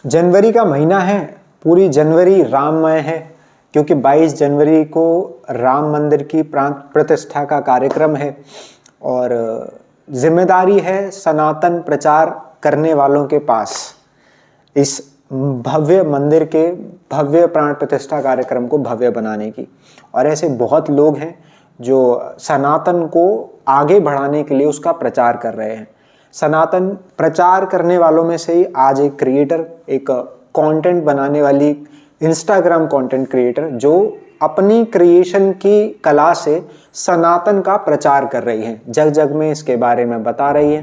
जनवरी का महीना है, पूरी जनवरी राममय है, क्योंकि 22 जनवरी को राम मंदिर की प्राण प्रतिष्ठा का कार्यक्रम है और जिम्मेदारी है सनातन प्रचार करने वालों के पास इस भव्य मंदिर के भव्य प्राण प्रतिष्ठा कार्यक्रम को भव्य बनाने की। और ऐसे बहुत लोग हैं जो सनातन को आगे बढ़ाने के लिए उसका प्रचार कर रहे हैं। सनातन प्रचार करने वालों में से ही आज एक क्रिएटर, एक कंटेंट बनाने वाली इंस्टाग्राम कंटेंट क्रिएटर जो अपनी क्रिएशन की कला से सनातन का प्रचार कर रही है, जग जग में इसके बारे में बता रही है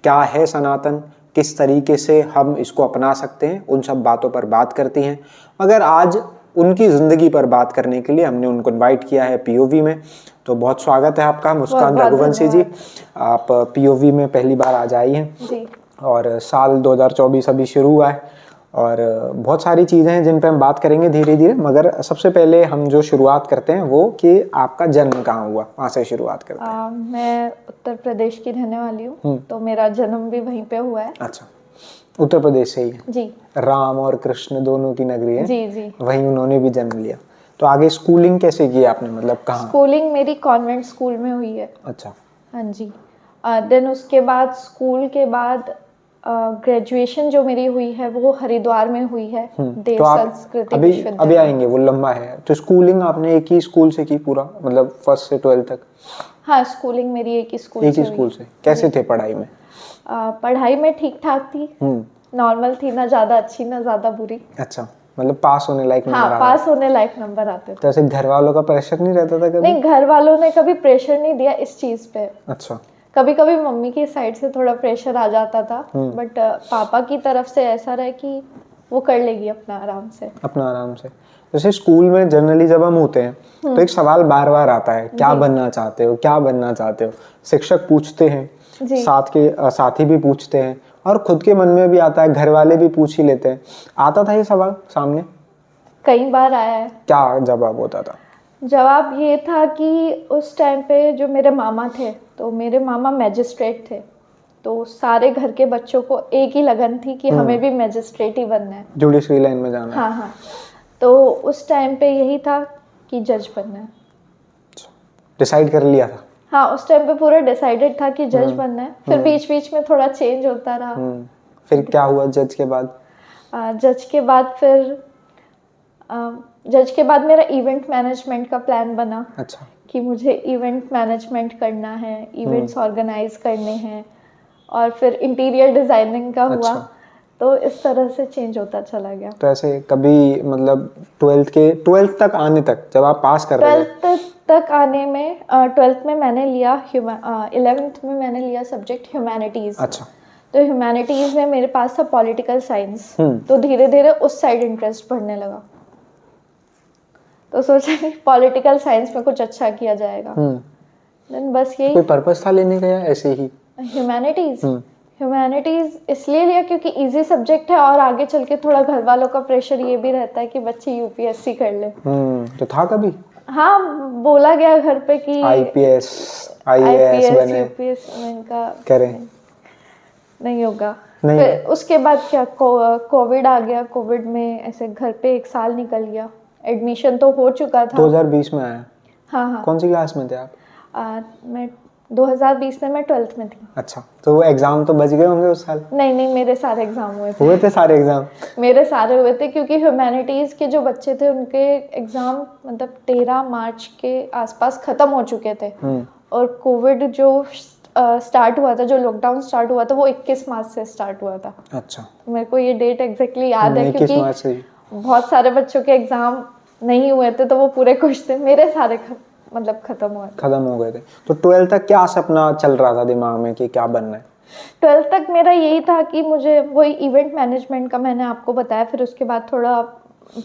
क्या है सनातन, किस तरीके से हम इसको अपना सकते हैं, उन सब बातों पर बात करती हैं। मगर आज उनकी ज़िंदगी पर बात करने के लिए हमने उनको इनवाइट किया है पीओवी में। तो बहुत स्वागत है आपका मुस्कान रघुवंशी जी। आप पीओवी में पहली बार आज आई हैं और साल 2024 अभी शुरू हुआ है और बहुत सारी चीज़ें हैं जिन पे हम बात करेंगे धीरे धीरे। मगर सबसे पहले हम जो शुरुआत करते हैं वो कि आपका जन्म कहाँ हुआ, वहाँ से शुरुआत करते हैं। मैं उत्तर प्रदेश की रहने वाली हूँ, तो मेरा जन्म भी वहीं पे हुआ है। अच्छा, उत्तर प्रदेश से ही है जी। राम और कृष्ण दोनों की नगरी है। जी जी, वहीं उन्होंने भी जन्म लिया। तो आगे स्कूलिंग कैसे की आपने, मतलब कहाँ? स्कूलिंग मेरी कॉन्वेंट स्कूल में हुई है। अच्छा। हाँ जी। देन उसके बाद स्कूल के बाद ग्रेजुएशन जो मेरी हुई है वो हरिद्वार में हुई है, देव संस्कृति विश्वविद्यालय। अभी आएंगे, वो लंबा है। तो स्कूलिंग आपने एक ही स्कूल से की पूरा, मतलब फर्स्ट से 12 तक? हाँ, स्कूलिंग मेरी एक ही स्कूल से। कैसे थे पढ़ाई में? पढ़ाई में ठीक ठाक थी, नॉर्मल थी, ना ज़्यादा अच्छी ना ज़्यादा बुरी। अच्छा, मतलब पास होने लायक नंबर? हाँ, पास होने लायक नंबर आते थे। तो ऐसे घर वालों का प्रेशर नहीं रहता था कभी? नहीं, घर वालों ने कभी प्रेशर नहीं दिया इस चीज़ पे। अच्छा। कभी कभी मम्मी की साइड से थोड़ा प्रेशर आ जाता था, बट पापा की तरफ से ऐसा रहा कि वो कर लेगी अपना आराम से। जैसे स्कूल में जनरली जब हम होते हैं तो एक सवाल बार बार आता है, क्या बनना चाहते हो, क्या बनना चाहते हो? शिक्षक पूछते हैं, साथ के साथी भी पूछते हैं और खुद के मन में भी आता है, घर वाले भी पूछ ही लेते हैं। आता था ये सवाल सामने? कई बार आया है। क्या जवाब होता था? जवाब ये था कि उस टाइम पे जो मेरे मामा थे, तो मेरे मामा मैजिस्ट्रेट थे, तो सारे घर के बच्चों को एक ही लगन थी कि हमें भी मैजिस्ट्रेट ही बनना है, जुडिशरी लाइन में जाना है। हाँ हाँ। तो उस टाइम पे यही था कि जज बनना है। डिसाइड कर लिया था? हाँ, उस टाइम पे पूरा डिसाइडेड था कि जज बनना है। फिर बीच बीच में थोड़ा चेंज होता रहा। फिर क्या हुआ जज के बाद? जज के बाद मेरा इवेंट मैनेजमेंट का प्लान बना। अच्छा। कि मुझे इवेंट मैनेजमेंट करना है, इवेंट्स ऑर्गेनाइज करने हैं, और फिर इंटीरियर डिजाइनिंग का हुआ। तो इस तरह से चेंज होता चला गया। तो ऐसे कभी मतलब 12th तक आने तक, जब आप पास कर रहे थे? 12th तक आने में 12th में मैंने लिया 11th में मैंने लिया सब्जेक्ट ह्यूमैनिटीज। अच्छा। तो ह्यूमैनिटीज में मेरे पास था पॉलिटिकल साइंस, तो धीरे धीरे उस साइड इंटरेस्ट बढ़ने लगा। तो सोचा कि पॉलिटिकल साइंस में कुछ अच्छा किया जाएगा। देन बस यही। कोई पर्पस था लेने का या ऐसे ही? ह्यूमैनिटीज इसलिए लिया क्योंकि इजी सब्जेक्ट है और आगे चल के थोड़ा घर वालों का प्रेशर ये भी रहता है कि बच्चे यूपीएससी कर ले। तो था कभी? हाँ, बोला गया घर पे कि आईपीएस आईएएस बने, यूपीएस का करें, नहीं होगा। फिर उसके बाद क्या, कोविड आ गया। कोविड में ऐसे घर पे एक साल निकल गया। एडमिशन तो हो चुका था। 2020 में आया? हाँ। कौन सी क्लास में थे आप? मैं 2020 में मैं 12th में थी। अच्छा, तो वो एग्जाम तो बच गए होंगे उस साल? नहीं, मेरे सारे एग्जाम हुए थे सारे एग्जाम? मेरे सारे हुए थे, क्योंकि ह्यूमैनिटीज के जो बच्चे थे उनके एग्जाम मतलब 13 मार्च के आसपास खत्म हो चुके थे। और कोविड जो स्टार्ट हुआ था, जो लॉकडाउन स्टार्ट हुआ था, वो 21 मार्च से स्टार्ट हुआ था। अच्छा। मेरे को ये डेट एग्जैक्टली याद है, क्योंकि 21 मार्च से बहुत सारे बच्चों के एग्जाम नहीं हुए थे, तो वो पूरे खुश थे। मेरे सारे मतलब खत्म हो गए थे। तो 12th तक क्या सपना चल रहा था दिमाग में कि क्या बनना है? 12th तक मेरा यही था कि मुझे वही इवेंट मैनेजमेंट का मैंने आपको बताया, फिर उसके बाद थोड़ा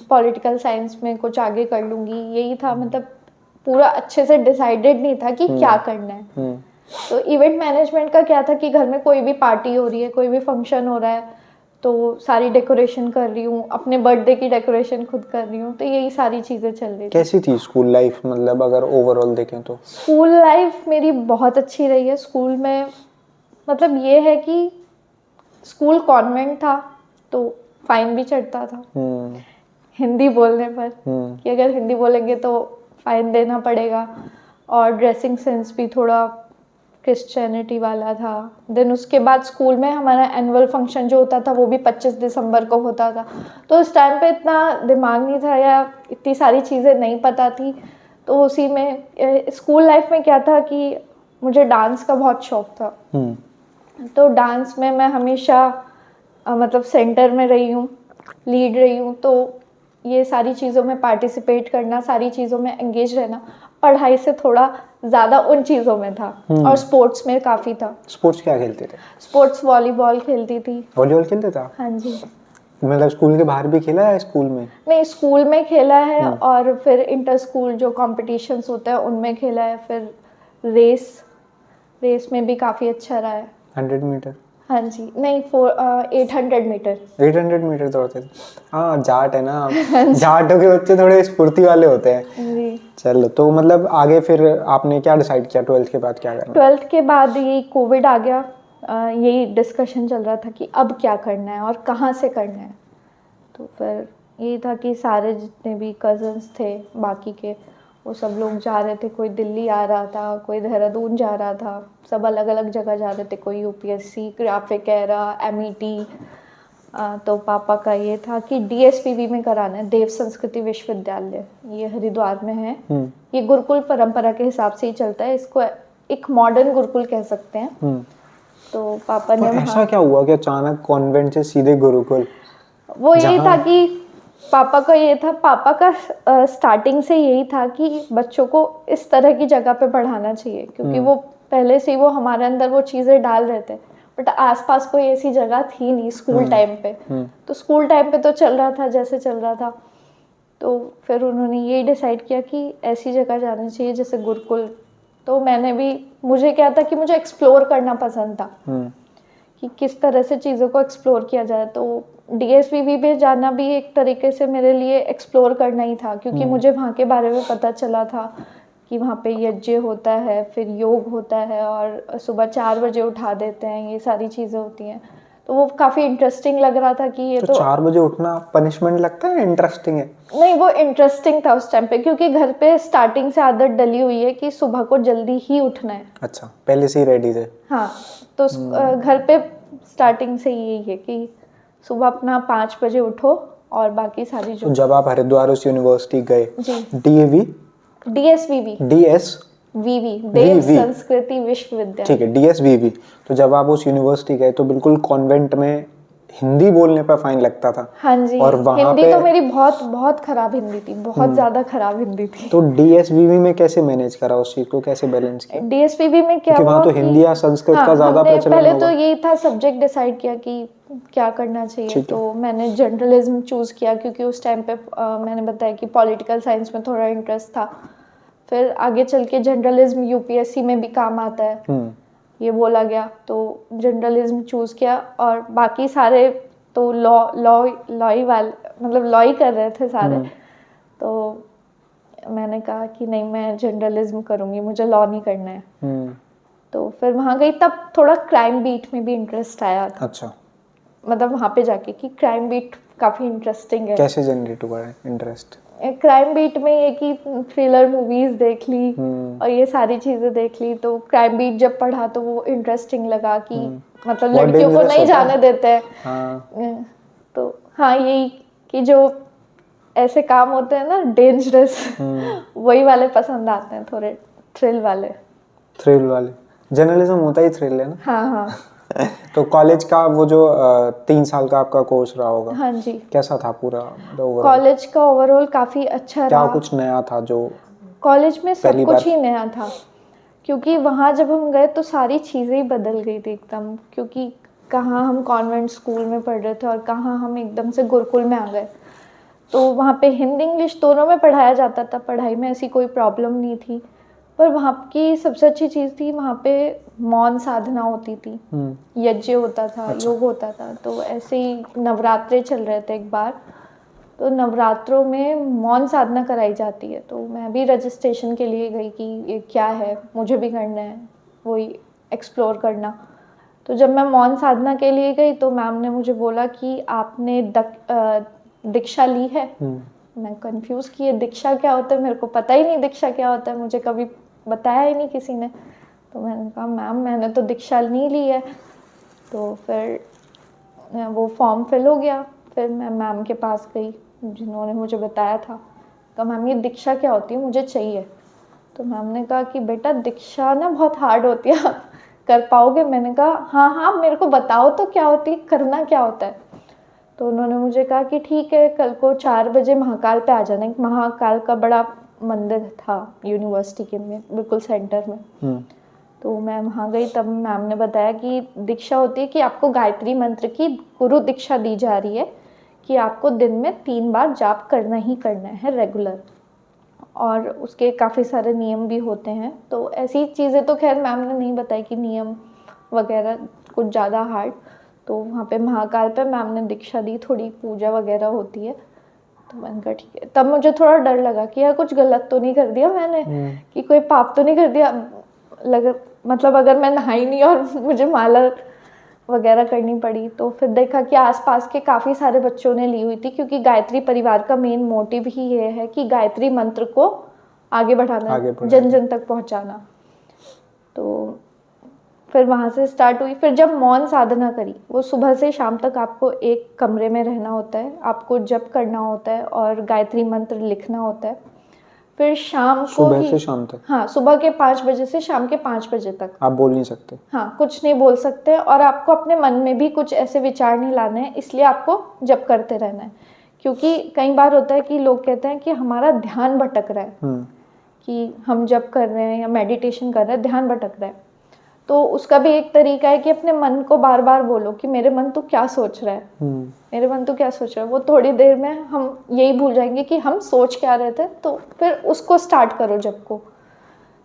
पॉलिटिकल साइंस में कुछ आगे कर लूँगी, यही था। मतलब पूरा अच्छे से डिसाइडेड नहीं था कि क्या करना है। तो इवेंट मैनेजमेंट का क्या था कि घर में कोई भी पार्टी हो रही है, कोई भी फंक्शन हो रहा है, तो सारी डेकोरेशन कर रही हूँ, अपने बर्थडे की डेकोरेशन खुद कर रही हूँ, तो यही सारी चीज़ें चल रही थी। कैसी थी स्कूल लाइफ, मतलब अगर ओवरऑल देखें तो? स्कूल लाइफ मेरी बहुत अच्छी रही है। स्कूल में मतलब ये है कि स्कूल कॉन्वेंट था, तो फाइन भी चढ़ता था हिंदी बोलने पर कि अगर हिंदी बोलेंगे तो फाइन देना पड़ेगा। और ड्रेसिंग सेंस भी थोड़ा क्रिश्चियनिटी वाला था। देन उसके बाद स्कूल में हमारा एनुअल फंक्शन जो होता था वो भी 25 दिसंबर को होता था। तो उस टाइम पे इतना दिमाग नहीं था या इतनी सारी चीज़ें नहीं पता थी। तो उसी में स्कूल लाइफ में क्या था कि मुझे डांस का बहुत शौक था। तो डांस में मैं हमेशा मतलब सेंटर में रही हूँ, लीड रही हूँ। तो ये सारी चीज़ों में पार्टिसिपेट करना, सारी चीज़ों में एंगेज रहना पढ़ाई से थोड़ा ज़्यादा उन चीज़ों में था। और स्पोर्ट्स में काफ़ी था। स्पोर्ट्स क्या खेलते थे? स्पोर्ट्स वॉलीबॉल खेलती थी। वॉलीबॉल खेलते था? हाँ जी। मतलब स्कूल के बाहर भी खेला है स्कूल में? नहीं, स्कूल में खेला है और फिर इंटर स्कूल जो कॉम्पिटिशन्स होते हैं उनमें खेला है। फिर रेस में भी काफ़ी अच्छा रहा है। 100 मीटर? हाँ जी, नहीं 800 मीटर। 800 मीटर दौड़ते थे? हाँ, जाट है ना, जाटों के बच्चे थोड़े स्फूर्ति वाले होते हैं जी। चलो, तो मतलब आगे फिर आपने क्या डिसाइड किया 12th के बाद क्या करना? 12th के बाद यही कोविड आ गया। यही डिस्कशन चल रहा था कि अब क्या करना है और कहाँ से करना है। तो फिर यही था कि सारे जितने भी कज़न्स थे बाकी के वो सब लोग जा रहे थे। कोई दिल्ली आ रहा था, कोई देहरादून जा रहा था, सब अलग अलग जगह जा रहे थे। कोई यूपीएससी, ग्राफिक एरा, एमईटी। तो पापा का ये था कि डीएसपीवी में कराना है, देव संस्कृति विश्वविद्यालय, ये हरिद्वार में है। ये गुरुकुल परंपरा के हिसाब से ही चलता है, इसको एक मॉडर्न गुरुकुल कह सकते हैं। तो पापा ने ऐसा क्या हुआ कि अचानक कॉन्वेंट से सीधे गुरुकुल? वो यही था कि पापा का ये था, पापा का स्टार्टिंग से यही था कि बच्चों को इस तरह की जगह पे पढ़ाना चाहिए, क्योंकि वो पहले से ही वो हमारे अंदर वो चीज़ें डाल रहे थे। बट आसपास कोई ऐसी जगह थी नहीं स्कूल टाइम पे। तो स्कूल टाइम पे तो चल रहा था जैसे चल रहा था। तो फिर उन्होंने यही डिसाइड किया कि ऐसी जगह जाना चाहिए जैसे गुरुकुल। तो मैंने भी, मुझे क्या था कि मुझे एक्सप्लोर करना पसंद था कि किस तरह से चीज़ों को एक्सप्लोर किया जाए। तो डीएसवीवी में जाना भी एक तरीके से मेरे लिए एक्सप्लोर करना ही था, क्योंकि मुझे वहाँ के बारे में पता चला था कि वहाँ पे यज्ञ होता है, फिर योग होता है और सुबह 4 बजे उठा देते हैं, ये सारी चीज़ें होती हैं। तो वो काफ़ी इंटरेस्टिंग लग रहा था कि ये तो 4 बजे उठना पनिशमेंट लगता है, इंटरेस्टिंग है? नहीं, वो इंटरेस्टिंग था उस टाइम पे, क्योंकि घर पे स्टार्टिंग से आदत डली हुई है कि सुबह को जल्दी ही उठना है। अच्छा, पहले से ही रेडी थे? हाँ, तो घर पे स्टार्टिंग से यही है कि सुबह अपना 5 बजे उठो और बाकी सारी जो। तो जब आप हरिद्वार उस यूनिवर्सिटी गए, जी, डीएसवीवी, देव संस्कृति विश्वविद्यालय, ठीक है, डीएसवीवी। तो जब आप उस यूनिवर्सिटी गए तो बिल्कुल कॉन्वेंट में हिंदी बोलने पर फाइन लगता था। हाँ जी, और वहाँ हिंदी पे तो मेरी बहुत बहुत खराब हिंदी थी, बहुत ज़्यादा खराब हिंदी थी। तो डीएसवीवी में कैसे मैनेज करा, उस चीज़ को कैसे बैलेंस किया? डीएसवीवी में क्या क्योंकि हुआ वहाँ तो कि हिंदी या संस्कृत का ज़्यादा हमने प्रचलन पहले होगा। तो यही था, सब्जेक्ट डिसाइड किया कि क्या करना चाहिए। तो मैंने जर्नलिज्म चूज़ किया, क्योंकि उस टाइम पे मैंने बताया कि पॉलिटिकल साइंस में थोड़ा इंटरेस्ट था। फिर आगे चल के जर्नलिज्म यूपीएससी में भी काम आता है, ये बोला गया। तो जर्नलिज्म चूज़ किया और बाकी सारे तो लॉ ही वाले, मतलब लॉ ही कर रहे थे सारे। तो मैंने कहा कि नहीं, मैं जर्नलिज्म करूँगी, मुझे लॉ नहीं करना है। तो फिर वहाँ गई, तब थोड़ा क्राइम बीट में भी इंटरेस्ट आया था। अच्छा, मतलब वहाँ पे जाके कि क्राइम बीट काफ़ी इंटरेस्टिंग है। कैसे जनरेट हुआ है इंटरेस्ट? क्राइम बीट में ये कि थ्रिलर मूवीज देख ली और ये सारी चीज़ें देख ली। तो क्राइम बीट जब पढ़ा तो वो इंटरेस्टिंग लगा कि मतलब लड़कियों को नहीं जाने देते हैं। तो हाँ, यही कि जो ऐसे काम होते हैं ना डेंजरस, वही वाले पसंद आते हैं, थोड़े थ्रिल वाले। जर्नलिज्म होता ही थ्रिल है ना? हाँ हाँ। तो कॉलेज का वो जो 3 साल का आपका कोर्स रहा होगा, हाँ जी, कैसा था पूरा? कॉलेज का ओवरऑल काफ़ी अच्छा क्या रहा। कुछ नया था जो कॉलेज में सब कुछ ही नया था, क्योंकि वहाँ जब हम गए तो सारी चीज़ें ही बदल गई थी एकदम। क्योंकि कहाँ हम कॉन्वेंट स्कूल में पढ़ रहे थे और कहाँ हम एकदम से गुरुकुल में आ गए। तो वहाँ पे हिंदी इंग्लिश दोनों में पढ़ाया जाता था, पढ़ाई में ऐसी कोई प्रॉब्लम नहीं थी। पर वहाँ की सबसे अच्छी चीज़ थी, वहाँ पे मौन साधना होती थी, यज्ञ होता था, योग होता था। तो ऐसे ही नवरात्रे चल रहे थे एक बार, तो नवरात्रों में मौन साधना कराई जाती है। तो मैं भी रजिस्ट्रेशन के लिए गई कि ये क्या है, मुझे भी करना है, वही एक्सप्लोर करना। तो जब मैं मौन साधना के लिए गई तो मैम ने मुझे बोला कि आपने दीक्षा ली है। मैं कंफ्यूज की है दीक्षा क्या होता है, मेरे को पता ही नहीं दीक्षा क्या होता है, मुझे कभी बताया ही नहीं किसी ने। तो मैंने कहा मैम मैंने तो दीक्षा नहीं ली है। तो फिर वो फॉर्म फिल हो गया, फिर मैं मैम के पास गई जिन्होंने मुझे बताया था। कहा मैम ये दीक्षा क्या होती है, मुझे चाहिए। तो मैम ने कहा कि बेटा दीक्षा ना बहुत हार्ड होती है, आप कर पाओगे? मैंने कहा हाँ हाँ मेरे को बताओ तो क्या होती है, करना क्या होता है। तो उन्होंने मुझे कहा कि ठीक है कल को 4 बजे महाकाल पे आ जाना। एक महाकाल का बड़ा मंदिर था यूनिवर्सिटी के में बिल्कुल सेंटर में। तो मैं वहाँ गई, तब मैम ने बताया कि दीक्षा होती है कि आपको गायत्री मंत्र की गुरु दीक्षा दी जा रही है कि आपको दिन में 3 बार जाप करना ही करना है रेगुलर, और उसके काफ़ी सारे नियम भी होते हैं। तो ऐसी चीज़ें तो खैर मैम ने नहीं बताई कि नियम वगैरह कुछ ज़्यादा हार्ड। तो वहाँ पे महाकाल पे मैम ने दीक्षा दी, थोड़ी पूजा वगैरह होती है। तो मैंने कहा ठीक है। तब मुझे थोड़ा डर लगा कि यार कुछ गलत तो नहीं कर दिया मैंने, कि कोई पाप तो नहीं कर दिया। मतलब अगर मैं नहाई नहीं और मुझे माला वगैरह करनी पड़ी। तो फिर देखा कि आसपास के काफ़ी सारे बच्चों ने ली हुई थी, क्योंकि गायत्री परिवार का मेन मोटिव ही ये है कि गायत्री मंत्र को आगे बढ़ाना, जन जन तक पहुंचाना। तो फिर वहाँ से स्टार्ट हुई। फिर जब मौन साधना करी, वो सुबह से शाम तक आपको एक कमरे में रहना होता है, आपको जप करना होता है और गायत्री मंत्र लिखना होता है। फिर शाम को सुबह से शाम तक? हाँ, सुबह के 5 बजे से शाम के 5 बजे तक आप बोल नहीं सकते? हाँ, कुछ नहीं बोल सकते, और आपको अपने मन में भी कुछ ऐसे विचार नहीं लाने हैं, इसलिए आपको जप करते रहना है। क्योंकि कई बार होता है कि लोग कहते हैं कि हमारा ध्यान भटक रहा है, कि हम जप कर रहे हैं या मेडिटेशन कर रहे हैं, ध्यान भटक रहा है। तो उसका भी एक तरीका है कि अपने मन को बार बार बोलो कि मेरे मन तू क्या सोच रहा है, मेरे मन तू क्या सोच रहा है। वो थोड़ी देर में हम यही भूल जाएंगे कि हम सोच क्या रहे थे, तो फिर उसको स्टार्ट करो जप को,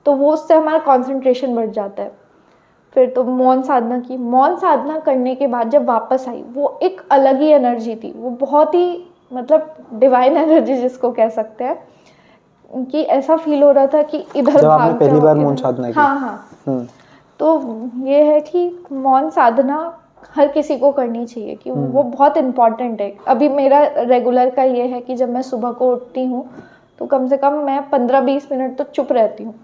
तो वो उससे हमारा कंसंट्रेशन बढ़ जाता है। फिर तो मौन साधना की। मौन साधना करने के बाद जब वापस आई, वो एक अलग ही एनर्जी थी, वो बहुत ही मतलब डिवाइन एनर्जी जिसको कह सकते हैं, कि ऐसा फील हो रहा था कि इधर जब आपने पहली बार मौन साधना की? हाँ। तो ये है कि मौन साधना हर किसी को करनी चाहिए, कि वो बहुत इम्पॉर्टेंट है। अभी मेरा रेगुलर का ये है कि जब मैं सुबह को उठती हूँ तो कम से कम मैं 15-20 मिनट तो चुप रहती हूँ,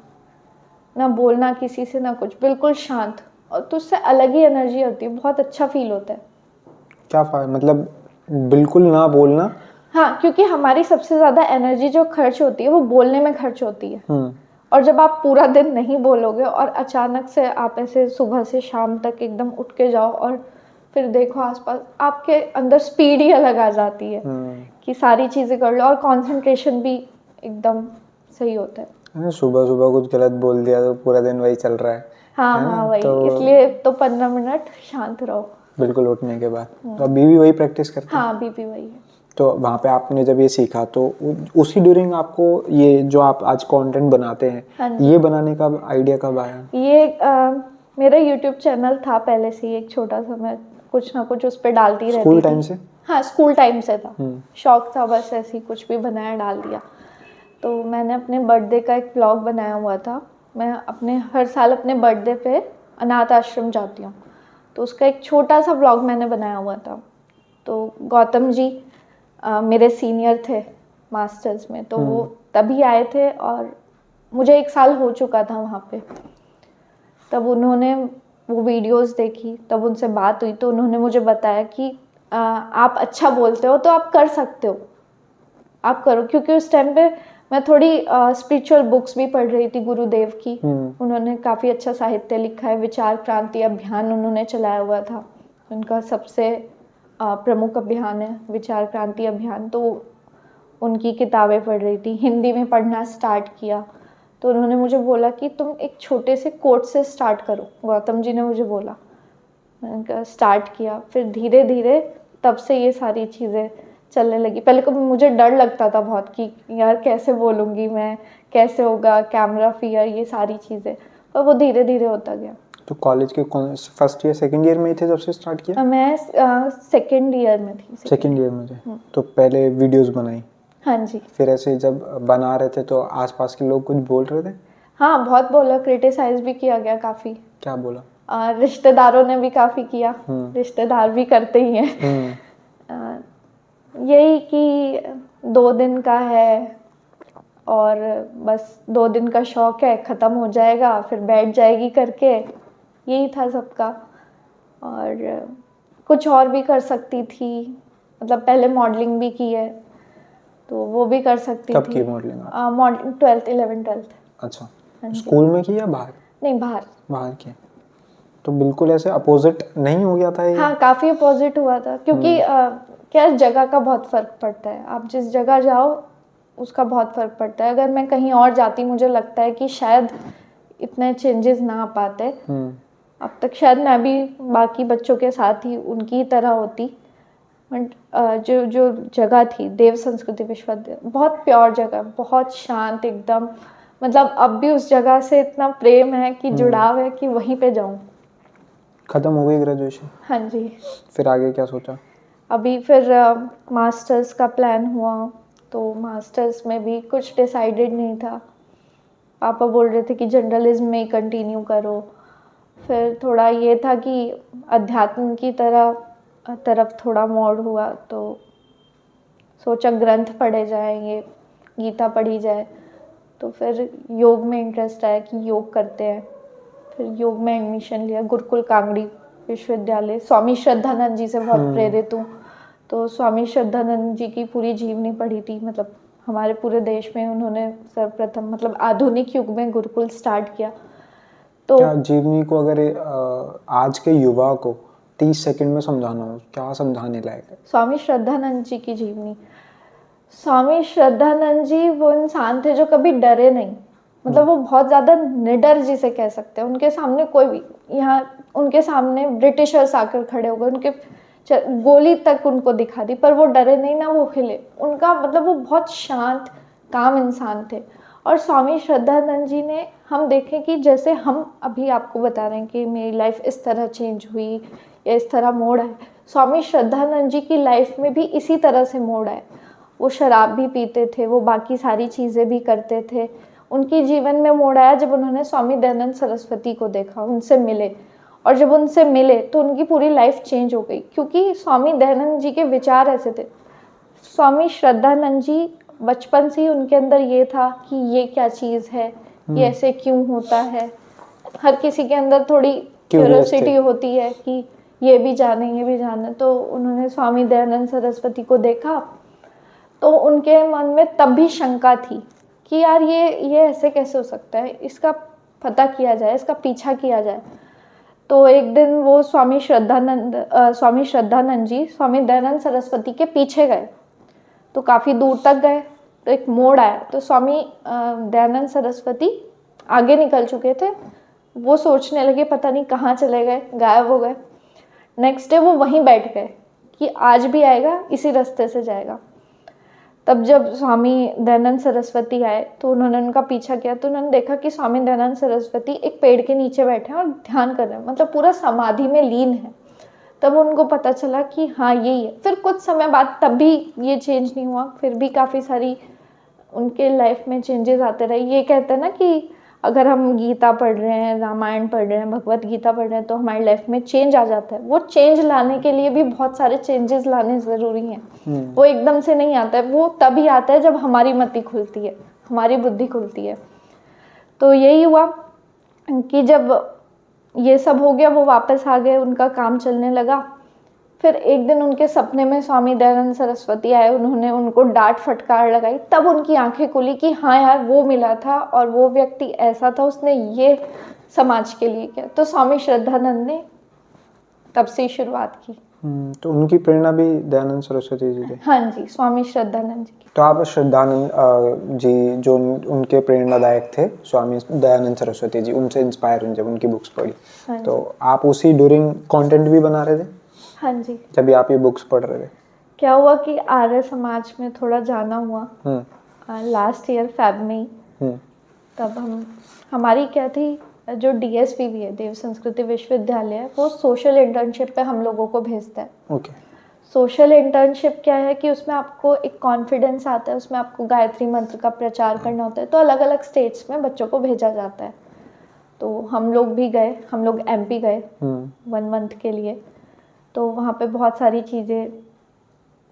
ना बोलना किसी से ना कुछ, बिल्कुल शांत। और तो उससे अलग ही एनर्जी होती है, बहुत अच्छा फील होता है। क्या मतलब बिल्कुल ना बोलना? हाँ, क्योंकि हमारी सबसे ज़्यादा एनर्जी जो खर्च होती है वो बोलने में खर्च होती है। और जब आप पूरा दिन नहीं बोलोगे और अचानक से आप ऐसे सुबह से शाम तक एकदम उठ के जाओ और फिर देखो आसपास, आपके अंदर स्पीड ही अलग आ जाती है कि सारी चीज़ें कर लो, और कंसंट्रेशन भी एकदम सही होता है। सुबह सुबह कुछ गलत बोल दिया तो पूरा दिन वही चल रहा है। हाँ वही, इसलिए तो 15 मिनट शांत रहो बिल्कुल उठने के बाद। तो अभी भी वही प्रैक्टिस करते हैं? हाँ, अभी भी वही है। तो वहाँ पे आपने जब ये सीखा तो उसी ड्यूरिंग आपको ये जो आप आज कंटेंट बनाते हैं, ये बनाने का आइडिया कब आया? ये मेरा यूट्यूब चैनल था पहले से ही, एक छोटा सा, मैं कुछ ना कुछ उस पर डालती रहती थी। स्कूल टाइम से? हाँ, स्कूल टाइम से था, शौक था बस, ऐसे ही कुछ भी बनाया डाल दिया। तो मैंने अपने बर्थडे का एक व्लॉग बनाया हुआ था। मैं अपने हर साल अपने बर्थडे पे अनाथ आश्रम जाती हूँ, तो उसका एक छोटा सा व्लॉग मैंने बनाया हुआ था। तो गौतम जी मेरे सीनियर थे मास्टर्स में, तो वो तभी आए थे और मुझे 1 साल हो चुका था वहाँ पे। तब उन्होंने वो वीडियोस देखी, तब उनसे बात हुई, तो उन्होंने मुझे बताया कि आप अच्छा बोलते हो तो आप कर सकते हो, आप करो। क्योंकि उस टाइम पे मैं थोड़ी स्पिरिचुअल बुक्स भी पढ़ रही थी गुरुदेव की। उन्होंने काफ़ी अच्छा साहित्य लिखा है, विचार क्रांति अभियान उन्होंने चलाया हुआ था, उनका सबसे प्रमुख अभियान है विचार क्रांति अभियान। तो उनकी किताबें पढ़ रही थी, हिंदी में पढ़ना स्टार्ट किया। तो उन्होंने मुझे बोला कि तुम एक छोटे से कोट से स्टार्ट करो, गौतम जी ने मुझे बोला। मैंने स्टार्ट किया, फिर धीरे धीरे तब से ये सारी चीज़ें चलने लगी। पहले को मुझे डर लगता था बहुत कि यार कैसे बोलूँगी मैं, कैसे होगा, कैमरा फियर, ये सारी चीज़ें, पर वो धीरे धीरे होता गया। तो कॉलेज के फर्स्ट ईयर सेकंड ईयर में ही थे जब से स्टार्ट किया? मैं सेकंड ईयर में थी। सेकंड ईयर में थे। तो पहले वीडियोस बनाई? हाँ जी। फिर ऐसे जब बना रहे थे तो आसपास के लोग कुछ बोल रहे थे? हाँ, बहुत बोला, क्रिटिसाइज भी किया गया काफ़ी। क्या बोला? रिश्तेदारों ने भी काफ़ी किया, रिश्तेदार भी करते ही हैं। यही कि 2 दिन का है और बस 2 दिन का शौक है, ख़त्म हो जाएगा फिर बैठ जाएगी करके, यही था सबका। और कुछ और भी कर सकती थी, मतलब पहले मॉडलिंग भी की है तो वो भी कर सकती कब थी। की modelling? Modelling 12th 11th 12th। अच्छा, हाँ जी। स्कूल में की या बाहर? नहीं, बाहर। बाहर की। तो बिल्कुल ऐसे अपोजिट नहीं हो गया था ये? हाँ, काफ़ी अपोजिट हुआ था क्योंकि क्या जगह का बहुत फ़र्क पड़ता है। आप जिस जगह जाओ उसका बहुत फ़र्क पड़ता है। अगर मैं कहीं और जाती, मुझे लगता है कि शायद इतने चेंजेस ना आ पाते। अब तक शायद मैं भी बाकी बच्चों के साथ ही उनकी तरह होती। बट जो जगह थी देव संस्कृति विश्वविद्यालय, बहुत प्योर जगह, बहुत शांत एकदम। मतलब अब भी उस जगह से इतना प्रेम है कि जुड़ाव है कि वहीं पे जाऊँ। खत्म हो गई ग्रेजुएशन? हाँ जी। फिर आगे क्या सोचा? अभी फिर मास्टर्स का प्लान हुआ, तो मास्टर्स में भी कुछ डिसाइडेड नहीं था। पापा बोल रहे थे कि जर्नलिज्म में ही कंटिन्यू करो। फिर थोड़ा ये था कि अध्यात्म की तरफ थोड़ा मोड़ हुआ, तो सोचा ग्रंथ पढ़े जाएंगे, गीता पढ़ी जाए। तो फिर योग में इंटरेस्ट आया कि योग करते हैं। फिर योग में एडमिशन लिया, गुरुकुल कांगड़ी विश्वविद्यालय। स्वामी श्रद्धानंद जी से बहुत प्रेरित हूँ, तो स्वामी श्रद्धानंद जी की पूरी जीवनी पढ़ी थी। मतलब हमारे पूरे देश में उन्होंने सर्वप्रथम, मतलब आधुनिक युग में गुरुकुल स्टार्ट किया। तो क्या जीवनी को अगर आज के युवा को 30 सेकंड में समझाना हो, क्या समझाने लायक है? स्वामी श्रद्धानंद जी की जीवनी, स्वामी श्रद्धानंद जी वो इंसान थे जो कभी डरे नहीं। मतलब वो बहुत ज़्यादा निडर जिसे कह सकते हैं। उनके सामने कोई भी, यहाँ उनके सामने ब्रिटिशर्स आकर खड़े हो गए, उनके गोली तक उनको दिखा दी, पर वो डरे नहीं ना, वो हिले। उनका मतलब वो बहुत शांत काम इंसान थे। और स्वामी श्रद्धानंद जी ने, हम देखें कि जैसे हम अभी आपको बता रहे हैं कि मेरी लाइफ इस तरह चेंज हुई या इस तरह मोड़ है, स्वामी श्रद्धानंद जी की लाइफ में भी इसी तरह से मोड़ आए। वो शराब भी पीते थे, वो बाकी सारी चीज़ें भी करते थे। उनकी जीवन में मोड़ आया जब उन्होंने स्वामी दयानंद सरस्वती को देखा, उनसे मिले। और जब उनसे मिले तो उनकी पूरी लाइफ चेंज हो गई, क्योंकि स्वामी दयानंद जी के विचार ऐसे थे। स्वामी श्रद्धानंद जी बचपन से ही उनके अंदर ये था कि ये क्या चीज़ है, ये ऐसे क्यों होता है। हर किसी के अंदर थोड़ी क्यूरियोसिटी होती है कि ये भी जाने। तो उन्होंने स्वामी दयानंद सरस्वती को देखा, तो उनके मन में तब भी शंका थी कि यार ये ऐसे कैसे हो सकता है, इसका पता किया जाए, इसका पीछा किया जाए। तो एक दिन वो स्वामी श्रद्धानंद जी स्वामी दयानंद सरस्वती के पीछे गए, तो काफ़ी दूर तक गए, तो एक मोड़ आया, तो स्वामी दयानंद सरस्वती आगे निकल चुके थे। वो सोचने लगे पता नहीं कहाँ चले गए, गायब हो गए। नेक्स्ट डे वो वहीं बैठ गए कि आज भी आएगा, इसी रास्ते से जाएगा। तब जब स्वामी दयानंद सरस्वती आए तो उन्होंने उनका पीछा किया, तो उन्होंने देखा कि स्वामी दयानंद सरस्वती एक पेड़ के नीचे बैठे हैं और ध्यान कर रहे हैं, मतलब पूरा समाधि में लीन है। तब उनको पता चला कि हाँ यही है। फिर कुछ समय बाद तब भी ये चेंज नहीं हुआ, फिर भी काफ़ी सारी उनके लाइफ में चेंजेस आते रहे। ये कहते हैं ना कि अगर हम गीता पढ़ रहे हैं, रामायण पढ़ रहे हैं, भगवत गीता पढ़ रहे हैं, तो हमारी लाइफ में चेंज आ जाता है। वो चेंज लाने के लिए भी बहुत सारे चेंजेस लाने ज़रूरी हैं। वो एकदम से नहीं आता है, वो तभी आता है जब हमारी मति खुलती है, हमारी बुद्धि खुलती है। तो यही हुआ कि जब ये सब हो गया, वो वापस आ गए, उनका काम चलने लगा। फिर एक दिन उनके सपने में स्वामी दयानंद सरस्वती आए, उन्होंने उनको डांट फटकार लगाई। तब उनकी आंखें खुली कि हाँ यार, वो मिला था और वो व्यक्ति ऐसा था, उसने ये समाज के लिए किया। तो स्वामी श्रद्धानंद ने तब से शुरुआत की। तो उनकी प्रेरणा भी दयानंद सरस्वती जी थे? हाँ जी, स्वामी श्रद्धानंद जी की। तो आप श्रद्धानंद जी जो उनके प्रेरणादायक थे, स्वामी दयानंद सरस्वती जी, उनसे इंस्पायर हुए जब उनकी बुक्स पढ़ी, तो आप उसी ड्यूरिंग कंटेंट भी बना रहे थे? हाँ जी। जब भी आप ये बुक्स पढ़ रहे थे, क्या हुआ कि आर्य समाज में थोड़ा जाना हुआ लास्ट ईयर फेब में ही। तब हमारी क्या थी, जो DSPV है, देव संस्कृति विश्वविद्यालय है, वो सोशल इंटर्नशिप पे हम लोगों को भेजता है। ओके। सोशल इंटर्नशिप क्या है कि उसमें आपको एक कॉन्फिडेंस आता है, उसमें आपको गायत्री मंत्र का प्रचार करना होता है। तो अलग अलग स्टेट्स में बच्चों को भेजा जाता है। तो हम लोग भी गए, हम लोग एमपी गए 1 मंथ के लिए। तो वहाँ पे बहुत सारी चीज़ें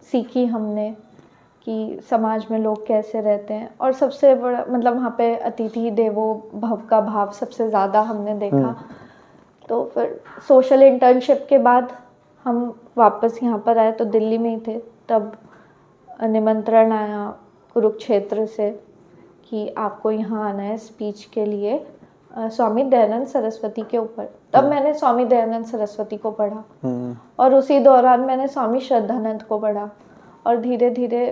सीखी हमने कि समाज में लोग कैसे रहते हैं, और सबसे बड़ा मतलब वहाँ पे अतिथि देवो भव का भाव सबसे ज़्यादा हमने देखा। तो फिर सोशल इंटर्नशिप के बाद हम वापस यहाँ पर आए, तो दिल्ली में ही थे, तब निमंत्रण आया कुरुक्षेत्र से कि आपको यहाँ आना है स्पीच के लिए स्वामी दयानंद सरस्वती के ऊपर। तब मैंने स्वामी दयानंद सरस्वती को पढ़ा, और उसी दौरान मैंने स्वामी श्रद्धानंद को पढ़ा, और धीरे धीरे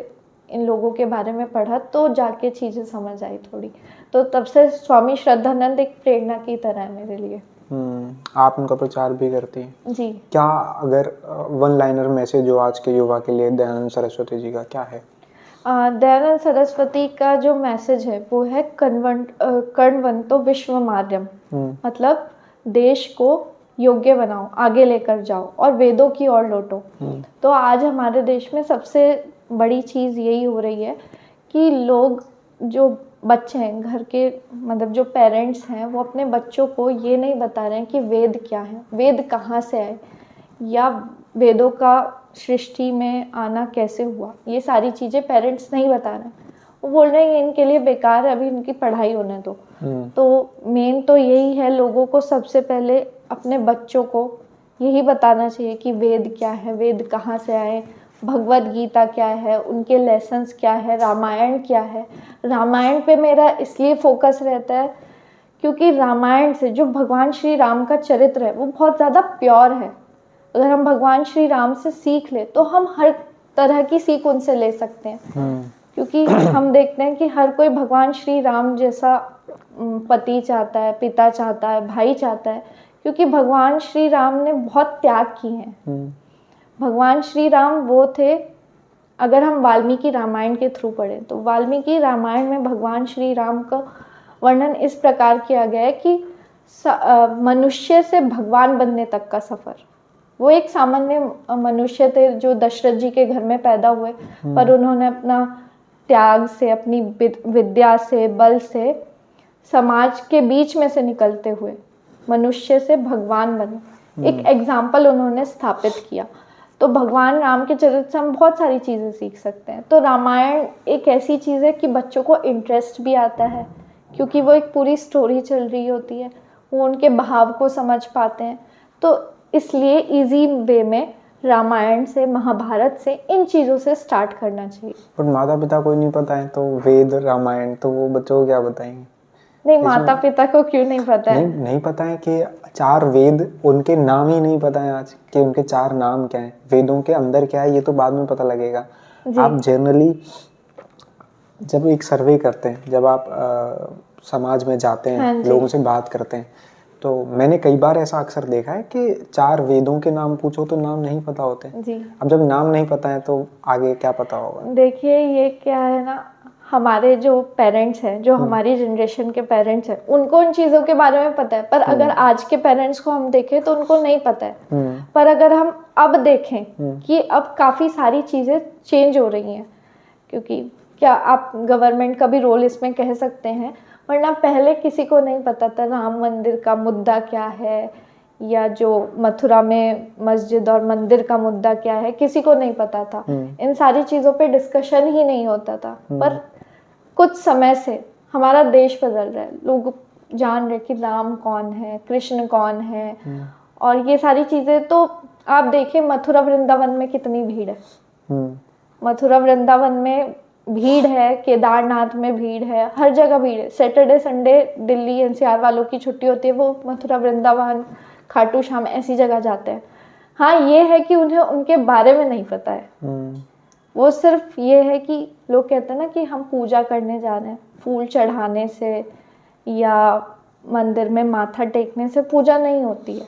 इन लोगों के बारे में पढ़ा, तो जाके चीज़ें समझ आई थोड़ी। तो तब से स्वामी श्रद्धानंद एक प्रेरणा की तरह है मेरे लिए। आप उनका प्रचार भी करती हैं जी। क्या? अगर वन लाइनर मैसेज जो आज के युवा के लिए दयानंद सरस्वती जी का क्या है? दयानंद सरस्वती का जो मैसेज है वो है कर्णवंतो विश्वमार्यम, मतलब देश को योग्य बनाओ, आगे लेकर जाओ और वेदों की ओर लौटो। तो आज हमारे देश में सबसे बड़ी चीज़ यही हो रही है कि लोग, जो बच्चे हैं घर के, मतलब जो पेरेंट्स हैं, वो अपने बच्चों को ये नहीं बता रहे हैं कि वेद क्या है, वेद कहाँ से आए, या वेदों का सृष्टि में आना कैसे हुआ। ये सारी चीज़ें पेरेंट्स नहीं बता रहे हैं, वो बोल रहे हैं इनके लिए बेकार है, अभी इनकी पढ़ाई होने दो। तो मेन तो यही है, लोगों को सबसे पहले अपने बच्चों को यही बताना चाहिए कि वेद क्या है, वेद कहाँ से आए, भगवद गीता क्या है, उनके लेसन्स क्या है, रामायण क्या है। रामायण पे मेरा इसलिए फोकस रहता है क्योंकि रामायण से जो भगवान श्री राम का चरित्र है वो बहुत ज़्यादा प्योर है। अगर हम भगवान श्री राम से सीख ले तो हम हर तरह की सीख उनसे ले सकते हैं, क्योंकि हम देखते हैं कि हर कोई भगवान श्री राम जैसा पति चाहता है, पिता चाहता है, भाई चाहता है, क्योंकि भगवान श्री राम ने बहुत त्याग किए हैं। भगवान श्री राम वो थे, अगर हम वाल्मीकि रामायण के थ्रू पढ़ें तो वाल्मीकि रामायण में भगवान श्री राम का वर्णन इस प्रकार किया गया है कि मनुष्य से भगवान बनने तक का सफ़र। वो एक सामान्य मनुष्य थे जो दशरथ जी के घर में पैदा हुए, पर उन्होंने अपना त्याग से, अपनी विद्या से, बल से समाज के बीच में से निकलते हुए मनुष्य से भगवान बने। एक एग्जाम्पल उन्होंने स्थापित किया। तो भगवान राम के चरित्र से हम बहुत सारी चीज़ें सीख सकते हैं। तो रामायण एक ऐसी चीज़ है कि बच्चों को इंटरेस्ट भी आता है, क्योंकि वो एक पूरी स्टोरी चल रही होती है, वो उनके भाव को समझ पाते हैं। तो इसलिए इजी वे में रामायण से, महाभारत से, इन चीज़ों से स्टार्ट करना चाहिए। पर माता पिता को नहीं पता है तो वेद रामायण तो वो बच्चों को क्या बताएंगे? नहीं, माता पिता को क्यों नहीं पता है? नहीं पता है कि 4 वेद, उनके नाम ही नहीं पता है आज कि उनके 4 नाम क्या है, वेदों के अंदर क्या है, ये तो बाद में पता लगेगा। आप जनरली जब एक सर्वे करते हैं, जब आप समाज में जाते हैं, लोगों से बात करते हैं, तो मैंने कई बार ऐसा अक्सर देखा है कि 4 वेदों के नाम पूछो तो नाम नहीं पता होते। अब जब नाम नहीं पता है तो आगे क्या पता होगा? देखिए, ये क्या है ना, हमारे जो पेरेंट्स हैं, जो हमारी जनरेशन के पेरेंट्स हैं, उनको उन चीज़ों के बारे में पता है, पर अगर आज के पेरेंट्स को हम देखें तो उनको नहीं पता है। पर अगर हम अब देखें कि अब काफ़ी सारी चीज़ें चेंज हो रही हैं, क्योंकि क्या आप गवर्नमेंट का भी रोल इसमें कह सकते हैं, वरना पहले किसी को नहीं पता था राम मंदिर का मुद्दा क्या है, या जो मथुरा में मस्जिद और मंदिर का मुद्दा क्या है, किसी को नहीं पता था। इन सारी चीज़ों पे डिस्कशन ही नहीं होता था। पर कुछ समय से हमारा देश बदल रहा है, लोग जान रहे कि राम कौन है, कृष्ण कौन है, और ये सारी चीज़ें। तो आप देखिए मथुरा वृंदावन में कितनी भीड़ है, मथुरा वृंदावन में भीड़ है, केदारनाथ में भीड़ है, हर जगह भीड़ है। सैटरडे संडे दिल्ली एनसीआर वालों की छुट्टी होती है, वो मथुरा वृंदावन, खाटू श्याम ऐसी जगह जाते हैं। हाँ, ये है कि उन्हें उनके बारे में नहीं पता है। वो सिर्फ ये है कि लोग कहते हैं ना कि हम पूजा करने जा रहे हैं, फूल चढ़ाने से या मंदिर में माथा टेकने से पूजा नहीं होती है।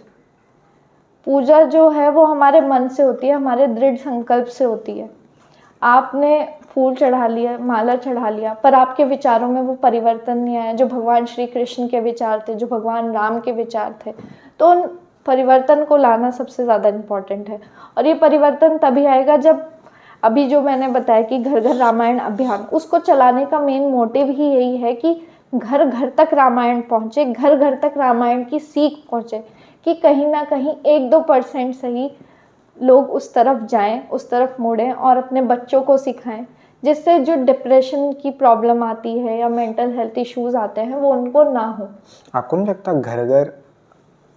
पूजा जो है वो हमारे मन से होती है, हमारे दृढ़ संकल्प से होती है। आपने फूल चढ़ा लिया, माला चढ़ा लिया, पर आपके विचारों में वो परिवर्तन नहीं आया जो भगवान श्री कृष्ण के विचार थे, जो भगवान राम के विचार थे। तो उन परिवर्तन को लाना सबसे ज़्यादा इम्पॉर्टेंट है। और ये परिवर्तन तभी आएगा जब, अभी जो मैंने बताया कि घर घर रामायण अभियान, उसको चलाने का मेन मोटिव ही यही है कि घर घर तक रामायण पहुँचे, घर घर तक रामायण की सीख पहुँचे, कि कहीं ना कहीं 1-2% सही लोग उस तरफ जाएं, उस तरफ मुड़ें और अपने बच्चों को सिखाएं, जिससे जो डिप्रेशन की प्रॉब्लम आती है या मेंटल हेल्थ इश्यूज आते हैं वो उनको ना हो। आपको नहीं लगता घर घर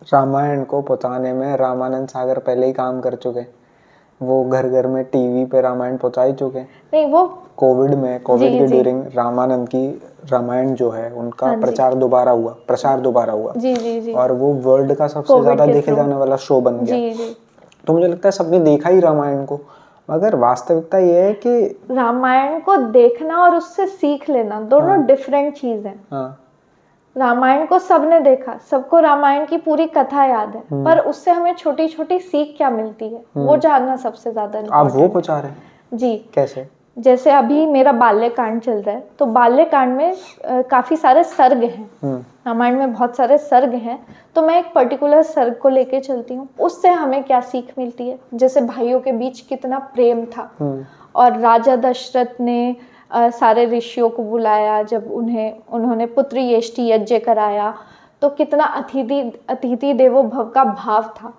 रामायण को पहुंचाने में रामानंद सागर पहले ही काम कर चुके? वो घर घर में टीवी पे रामायण पहुंचा ही चुके। नहीं, वो कोविड के ड्यूरिंग रामानंद की रामायण जो है उनका प्रचार दोबारा हुआ जी जी जी, और वो वर्ल्ड का सबसे ज्यादा देखे जाने वाला शो बन गया। जी जी। तो मुझे लगता है सबने देखा ही रामायण को, मगर वास्तविकता ये है कि रामायण को देखना और उससे सीख लेना दोनों डिफरेंट चीज है। हाँ, रामायण को सबने देखा, सबको रामायण की पूरी कथा याद है, पर उससे हमें छोटी छोटी सीख क्या मिलती है वो जानना सबसे ज्यादा आप इम्पोर्टेंट वो पहुंचा रहे हैं? जी। कैसे? जैसे अभी मेरा बाल्यकांड चल रहा है, तो बाल्यकांड में काफी सारे सर्ग हैं, रामायण में बहुत सारे सर्ग हैं, तो मैं एक पर्टिकुलर सर्ग को लेके चलती हूँ, उससे हमें क्या सीख मिलती है। जैसे भाइयों के बीच कितना प्रेम था, और राजा दशरथ ने सारे ऋषियों को बुलाया, जब उन्होंने पुत्र यष्टि यज्ञ कराया, तो कितना अतिथि देवो भव का भाव था।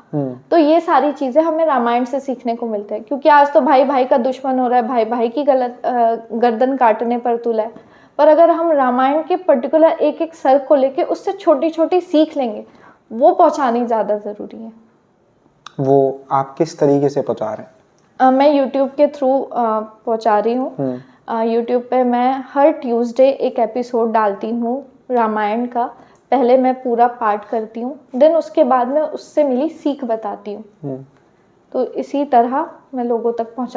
तो ये सारी चीजें हमें रामायण से सीखने को मिलते हैं, क्योंकि आज तो भाई भाई का दुश्मन हो रहा है, भाई भाई की गर्दन काटने पर तुला है। पर अगर हम रामायण के पर्टिकुलर एक एक सर्ग को लेके उससे छोटी छोटी सीख लेंगे, वो पहुंचानी ज्यादा जरूरी है। वो आप किस तरीके से पहुंचा रहे हैं? मैं यूट्यूब के थ्रू पहुंचा रही हूँ। यूट्यूब पे मैं हर ट्यूसडे एक एपिसोड डालती हूँ रामायण का। पहले मैं पूरा पाठ करती हूँ, देन उसके बाद में उससे मिली सीख बताती हूँ। तो इसी तरह मैं लोगों तक पहुँचा